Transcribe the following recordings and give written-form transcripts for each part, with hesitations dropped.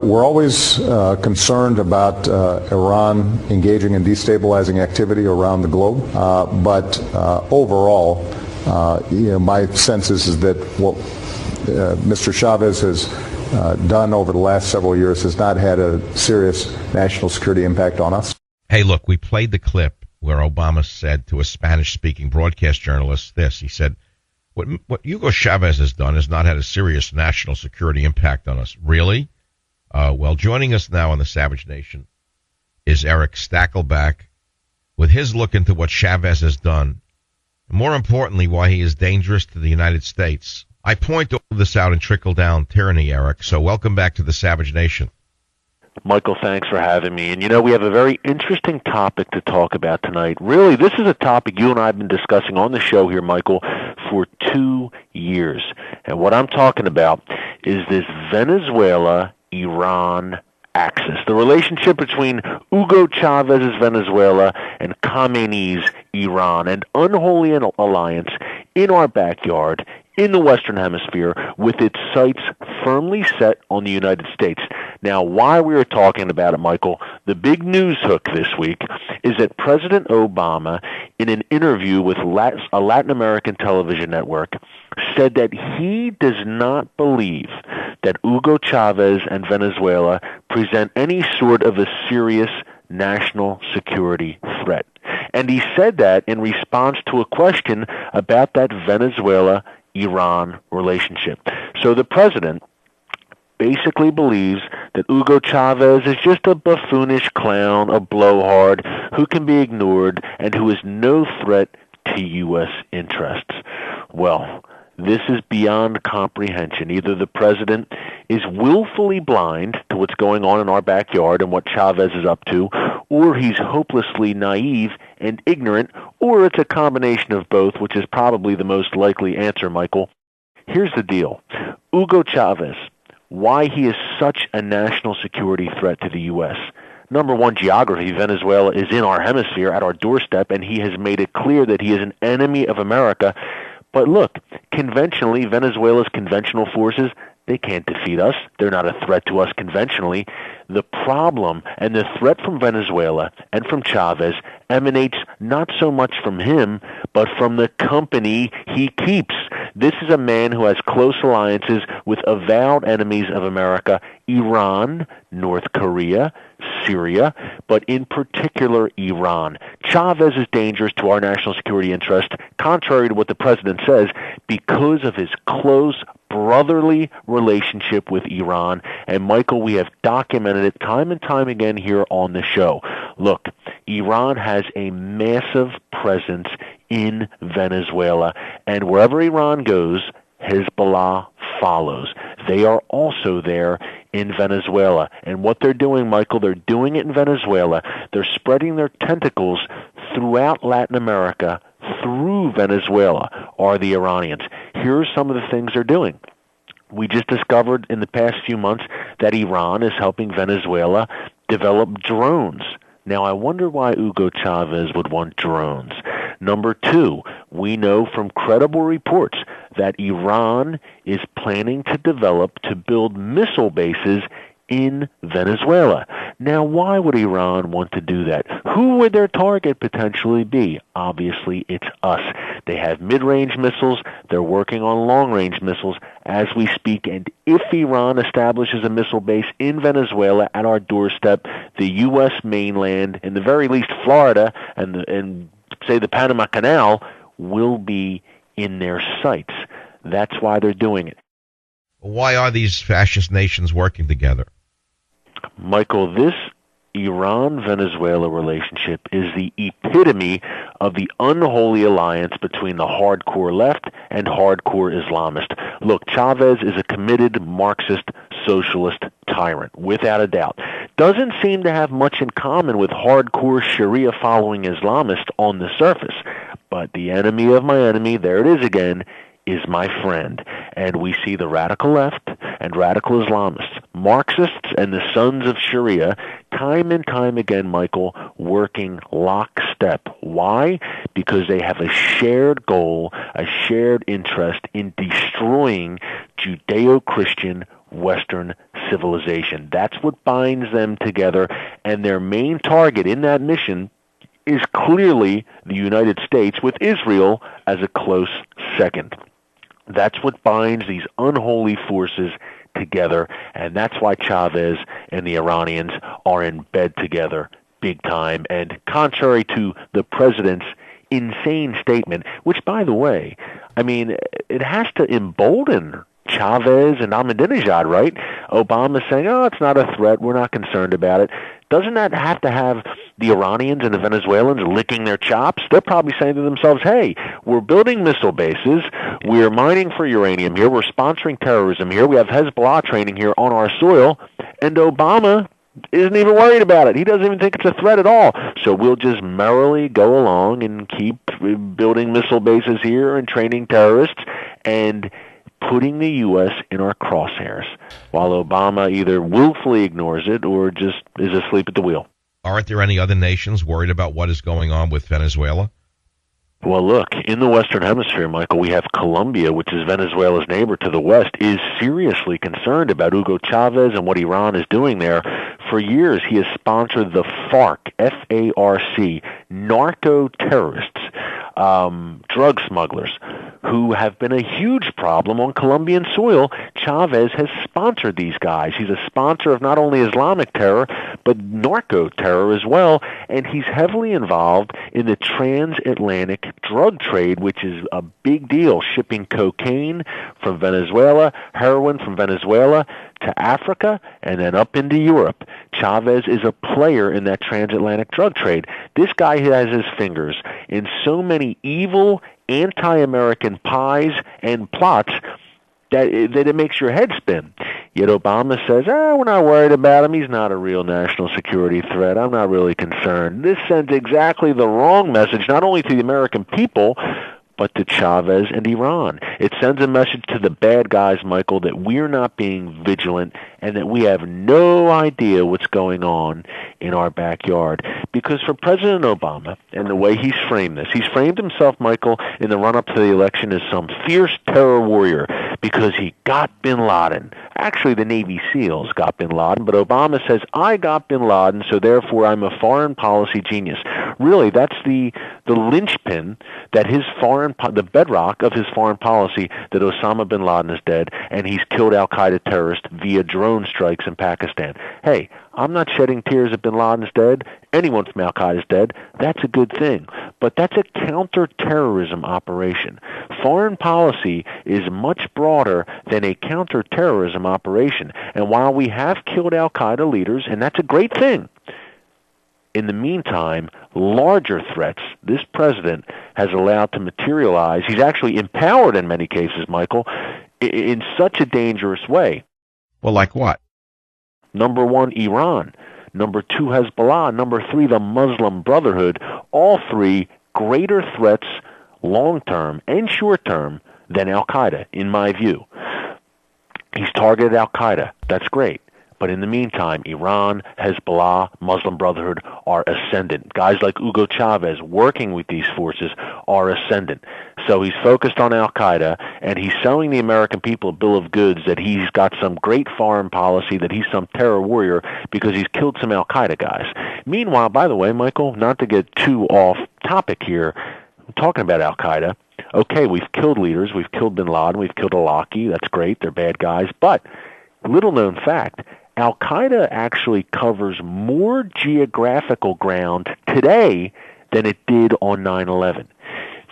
We're always concerned about Iran engaging in destabilizing activity around the globe, but overall, my sense is that what Mr. Chavez has done over the last several years has not had a serious national security impact on us. Hey, look, we played the clip where Obama said to a Spanish-speaking broadcast journalist this. He said, what Hugo Chavez has done has not had a serious national security impact on us. Really? Well, joining us now on the Savage Nation is Erick Stakelbeck with his look into what Chavez has done. More importantly, why he is dangerous to the United States. I point all this out in trickle-down tyranny, Erick, so welcome back to the Savage Nation. Michael, thanks for having me. And, we have a very interesting topic to talk about tonight. Really, this is a topic you and I have been discussing on the show here, Michael, for 2 years. And what I'm talking about is this Venezuela-Iran axis, the relationship between Hugo Chavez's Venezuela and Khamenei's Iran, an unholy alliance in our backyard, in the Western Hemisphere, with its sights firmly set on the United States. Now, why we are talking about it, Michael, the big news hook this week is that President Obama, in an interview with a Latin American television network, said that he does not believe that Hugo Chavez and Venezuela present any sort of a serious national security threat. And he said that in response to a question about that Venezuela-Iran relationship. So the president basically believes that Hugo Chavez is just a buffoonish clown, a blowhard who can be ignored and who is no threat to U.S. interests. Well, this is beyond comprehension. Either the president is willfully blind to what's going on in our backyard and what Chavez is up to, or he's hopelessly naive and ignorant, or it's a combination of both, which is probably the most likely answer, Michael. Here's the deal. Hugo Chavez, why he is such a national security threat to the U.S. Number one, geography. Venezuela is in our hemisphere, at our doorstep, and he has made it clear that he is an enemy of America. But look, conventionally, Venezuela's conventional forces, they can't defeat us. They're not a threat to us conventionally. The problem and the threat from Venezuela and from Chavez emanates not so much from him, but from the company he keeps. This is a man who has close alliances with avowed enemies of America, Iran, North Korea, Syria, but in particular Iran. Chavez is dangerous to our national security interest, contrary to what the president says, because of his close brotherly relationship with Iran. And Michael, we have documented it time and time again here on the show. Look, Iran has a massive presence in Venezuela, and wherever Iran goes, Hezbollah follows. They are also there in Venezuela. And what they're doing, Michael, they're doing it in Venezuela. They're spreading their tentacles throughout Latin America through Venezuela, are the Iranians. Here are some of the things they're doing. We just discovered in the past few months that Iran is helping Venezuela develop drones. Now, I wonder why Hugo Chavez would want drones. Number two, we know from credible reports that Iran is planning to build missile bases in Venezuela. Now, why would Iran want to do that? Who would their target potentially be? Obviously, it's us. They have mid-range missiles. They're working on long-range missiles as we speak. And if Iran establishes a missile base in Venezuela at our doorstep, the U.S. mainland, in the very least Florida, and say the Panama Canal, will be in their sights. That's why they're doing it. Why are these fascist nations working together? Michael, this Iran-Venezuela relationship is the epitome of the unholy alliance between the hardcore left and hardcore Islamist. Look, Chavez is a committed Marxist socialist tyrant, without a doubt. Doesn't seem to have much in common with hardcore Sharia-following Islamists on the surface. But the enemy of my enemy, there it is again, is my friend. And we see the radical left and radical Islamists, Marxists and the sons of Sharia, time and time again, Michael, working lockstep. Why? Because they have a shared goal, a shared interest in destroying Judeo-Christian Western civilization. That's what binds them together, and their main target in that mission is clearly the United States, with Israel as a close second. That's what binds these unholy forces together, and that's why Chavez and the Iranians are in bed together big time. And contrary to the president's insane statement, which, by the way, I mean, it has to embolden Chavez and Ahmadinejad, right? Obama's saying, oh, it's not a threat, we're not concerned about it. Doesn't that have to have the Iranians and the Venezuelans licking their chops? They're probably saying to themselves, hey, we're building missile bases, we're mining for uranium here, we're sponsoring terrorism here, we have Hezbollah training here on our soil, and Obama isn't even worried about it. He doesn't even think it's a threat at all. So we'll just merrily go along and keep building missile bases here and training terrorists and putting the U.S. in our crosshairs, while Obama either willfully ignores it or just is asleep at the wheel. Aren't there any other nations worried about what is going on with Venezuela? Well, look, in the Western Hemisphere, Michael, we have Colombia, which is Venezuela's neighbor to the west, is seriously concerned about Hugo Chavez and what Iran is doing there. For years, he has sponsored the FARC, F-A-R-C, narco-terrorists, drug smugglers, who have been a huge problem on Colombian soil. Chavez has sponsored these guys. He's a sponsor of not only Islamic terror, but narco-terror as well, and he's heavily involved in the transatlantic drug trade, which is a big deal, shipping cocaine from Venezuela, heroin from Venezuela to Africa, and then up into Europe. Chavez is a player in that transatlantic drug trade. This guy has his fingers in so many evil, anti-American pies and plots that it makes your head spin. Yet Obama says, we're not worried about him. He's not a real national security threat. I'm not really concerned. This sends exactly the wrong message, not only to the American people, but to Chavez and Iran. It sends a message to the bad guys, Michael, that we're not being vigilant and that we have no idea what's going on in our backyard. Because for President Obama and the way he's framed this, he's framed himself, Michael, in the run-up to the election as some fierce terror warrior because he got bin Laden. Actually, the Navy SEALs got bin Laden, but Obama says, I got bin Laden, so therefore I'm a foreign policy genius. Really, that's the linchpin that the bedrock of his foreign policy, that Osama bin Laden is dead and he's killed al-Qaeda terrorists via drone strikes in Pakistan. Hey, I'm not shedding tears that bin Laden's dead. Anyone from al-Qaeda is dead. That's a good thing. But that's a counterterrorism operation. Foreign policy is much broader than a counterterrorism operation. And while we have killed al-Qaeda leaders, and that's a great thing, in the meantime, larger threats this president has allowed to materialize. He's actually empowered in many cases, Michael, in such a dangerous way. Well, like what? Number one, Iran. Number two, Hezbollah. Number three, the Muslim Brotherhood. All three greater threats long-term and short-term than al-Qaeda, in my view. He's targeted al-Qaeda. That's great. But in the meantime, Iran, Hezbollah, Muslim Brotherhood are ascendant. Guys like Hugo Chavez working with these forces are ascendant. So he's focused on al-Qaeda, and he's selling the American people a bill of goods that he's got some great foreign policy, that he's some terror warrior because he's killed some al-Qaeda guys. Meanwhile, by the way, Michael, not to get too off topic here, I'm talking about al-Qaeda. Okay, we've killed leaders. We've killed bin Laden. We've killed Awlaki. That's great. They're bad guys. But little known fact, al-Qaeda actually covers more geographical ground today than it did on 9/11.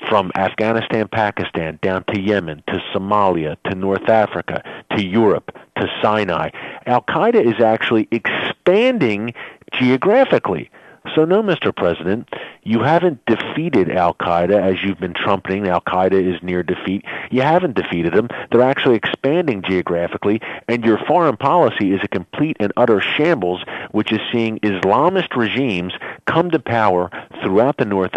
From Afghanistan, Pakistan, down to Yemen, to Somalia, to North Africa, to Europe, to Sinai. Al-Qaeda is actually expanding geographically. So no, Mr. President, you haven't defeated al-Qaeda as you've been trumpeting. Al-Qaeda is near defeat. You haven't defeated them. They're actually expanding geographically, and your foreign policy is a complete and utter shambles, which is seeing Islamist regimes come to power throughout North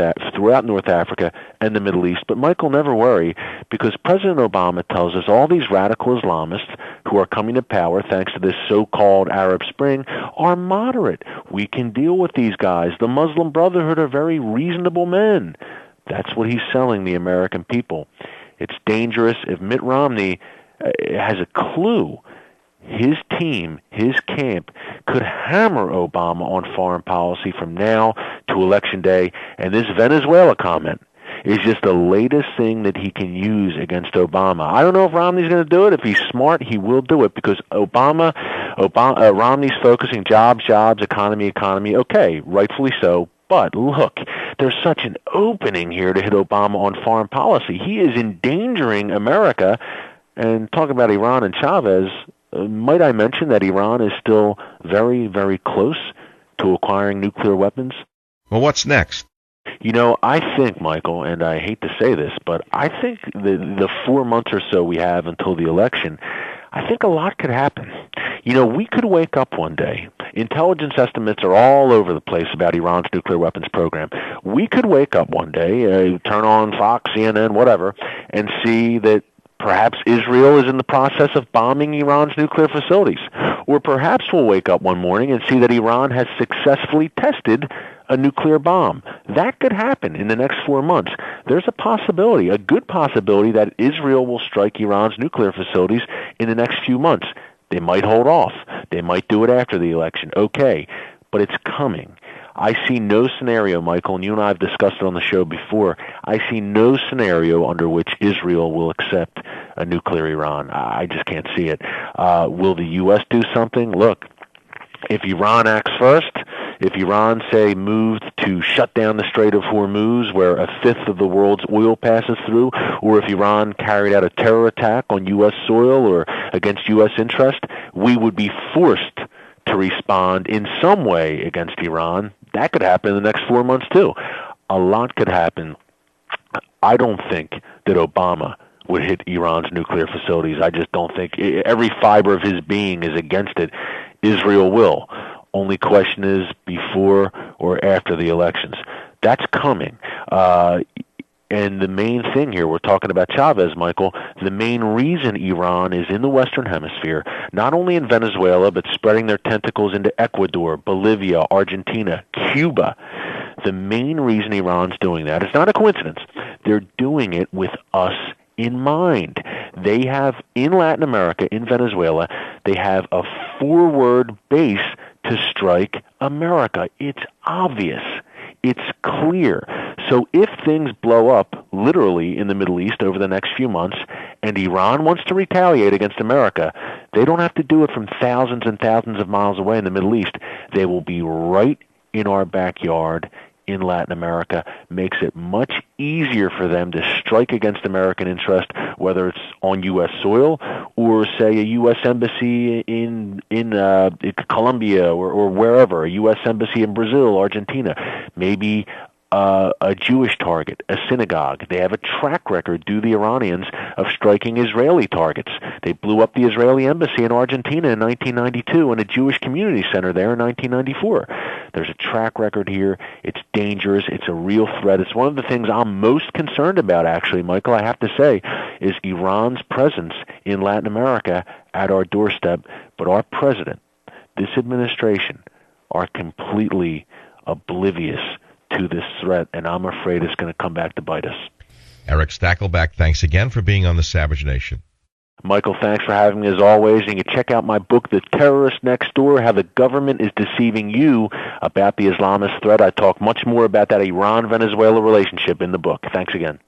Africa and the Middle East. But Michael, never worry, because President Obama tells us all these radical Islamists who are coming to power thanks to this so-called Arab Spring are moderate. We can deal with these guys. The Muslim Brotherhood are very reasonable men. That's what he's selling the American people. It's dangerous. If Mitt Romney has a clue, his team, his camp, could hammer Obama on foreign policy from now to Election Day. And this Venezuela comment is just the latest thing that he can use against Obama. I don't know if Romney's going to do it. If he's smart, he will do it, because Romney's focusing jobs, economy. Okay, rightfully so. But look, there's such an opening here to hit Obama on foreign policy. He is endangering America. And talking about Iran and Chavez, might I mention that Iran is still very, very close to acquiring nuclear weapons? Well, what's next? You know, I think, Michael, and I hate to say this, but I think the 4 months or so we have until the election, I think a lot could happen. You know, we could wake up one day. Intelligence estimates are all over the place about Iran's nuclear weapons program. We could wake up one day, turn on Fox, CNN, whatever, and see that perhaps Israel is in the process of bombing Iran's nuclear facilities. Or perhaps we'll wake up one morning and see that Iran has successfully tested a nuclear bomb. That could happen in the next 4 months. There's a possibility, a good possibility, that Israel will strike Iran's nuclear facilities in the next few months. They might hold off. They might do it after the election. Okay, but it's coming. I see no scenario, Michael, and you and I have discussed it on the show before, I see no scenario under which Israel will accept a nuclear Iran. I just can't see it. Will the U.S. do something? Look, if Iran acts first, if Iran, say, moved to shut down the Strait of Hormuz, where a fifth of the world's oil passes through, or if Iran carried out a terror attack on U.S. soil or against U.S. interest, we would be forced to respond in some way against Iran. That could happen in the next 4 months, too. A lot could happen. I don't think that Obama would hit Iran's nuclear facilities. I just don't think. Every fiber of his being is against it. Israel will. Only question is before or after the elections. That's coming. And the main thing here, we're talking about Chavez, Michael, the main reason Iran is in the Western Hemisphere, not only in Venezuela, but spreading their tentacles into Ecuador, Bolivia, Argentina, Cuba. The main reason Iran's doing that, it's not a coincidence. They're doing it with us in mind. They have, in Latin America, in Venezuela, they have a forward base to strike America. It's obvious. It's clear. So if things blow up, literally, in the Middle East over the next few months, and Iran wants to retaliate against America, they don't have to do it from thousands and thousands of miles away in the Middle East. They will be right in our backyard in Latin America. Makes it much easier for them to strike against American interest, whether it's on U.S. soil or, say, a U.S. embassy in Colombia or wherever, a U.S. embassy in Brazil, Argentina, maybe a Jewish target, a synagogue. They have a track record, do the Iranians, of striking Israeli targets. They blew up the Israeli embassy in Argentina in 1992 and a Jewish community center there in 1994. There's a track record here. It's dangerous. It's a real threat. It's one of the things I'm most concerned about, actually, Michael, I have to say, is Iran's presence in Latin America at our doorstep. But our president, this administration, are completely oblivious to this threat, and I'm afraid it's going to come back to bite us. Erick Stakelbeck, thanks again for being on the Savage Nation. Michael, thanks for having me as always. And you can check out my book, The Terrorist Next Door, How the Government is Deceiving You About the Islamist Threat. I talk much more about that Iran-Venezuela relationship in the book. Thanks again.